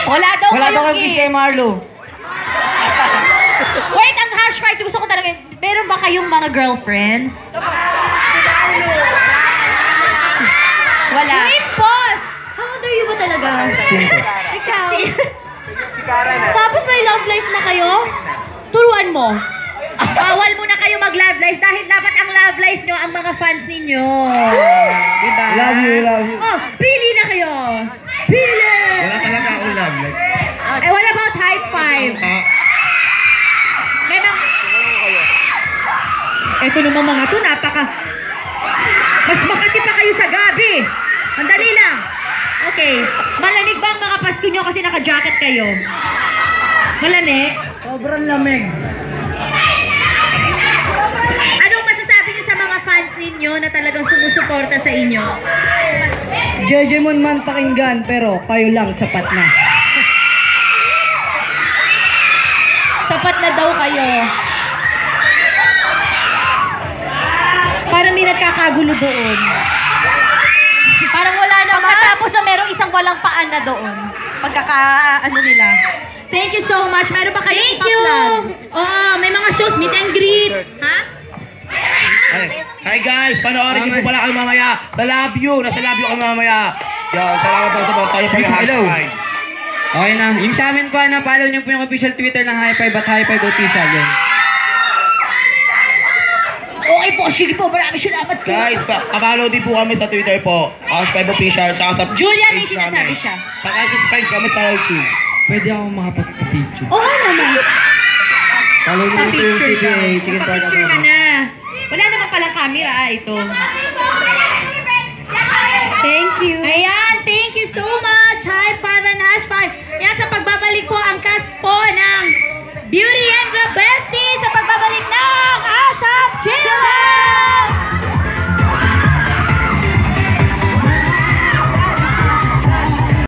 Wala daw kang kiss kay Marlo. Wait, ang hash fight, gusto ko talaga, meron ba kayong mga girlfriends? Wala. Wait, pause! How old are you ba talaga? Ikaw? Tapos may love life na kayo? Turuan mo. Bawal muna kayo mag-love life dahil dapat ang love life nyo ang mga fans ninyo. Diba? Love you, love you. Oh, pili na kayo. Pili! Wala talaga akong love life. Eh, what about high five? May mga... Ito naman mga to, mas makati pa kayo sa gabi. Ang dali lang. Okay. Malamig ba ang mga Pasko nyo kasi naka-jacket kayo? Malamig? Sobrang lamig. Anong masasabi nyo sa mga fans ninyo na talagang sumusuporta sa inyo? Jejemon man pakinggan, pero kayo lang sapat na. Sapat na daw kayo. Parang may nagkakagulo doon. Parang wala naman. Pagkatapos na merong isang walang paan na doon. Ano nila. Thank you so much. Meron ba kayong ipa-plug? Oo, may mga shows, meet and greet. Ha? Hi guys, panoorin niyo po pala kami mamaya sa Love You. Nasa Love You kami mamaya. Yan, salamat po sa tayo po yung hashtag. Okay na. Yung sa amin pa na follow niyo po yung official Twitter ng High Five at High Five Official. Yan. Okay po, sige po. Maraming salamat po. Guys, pa-follow din po kami sa Twitter po. Hashtag Official, tsaka sa Julia, may page sinasabi namin. siya. Paka-subscribe kami sa YouTube. Pwede ako makapag-picture. Oo naman. Follow Sa niyo po yung picture CPA. ka. Chicken Park Picture ka na. Wala naman palang camera, ito. Thank you. Ayan, thank you so much. High five and hash five. Yan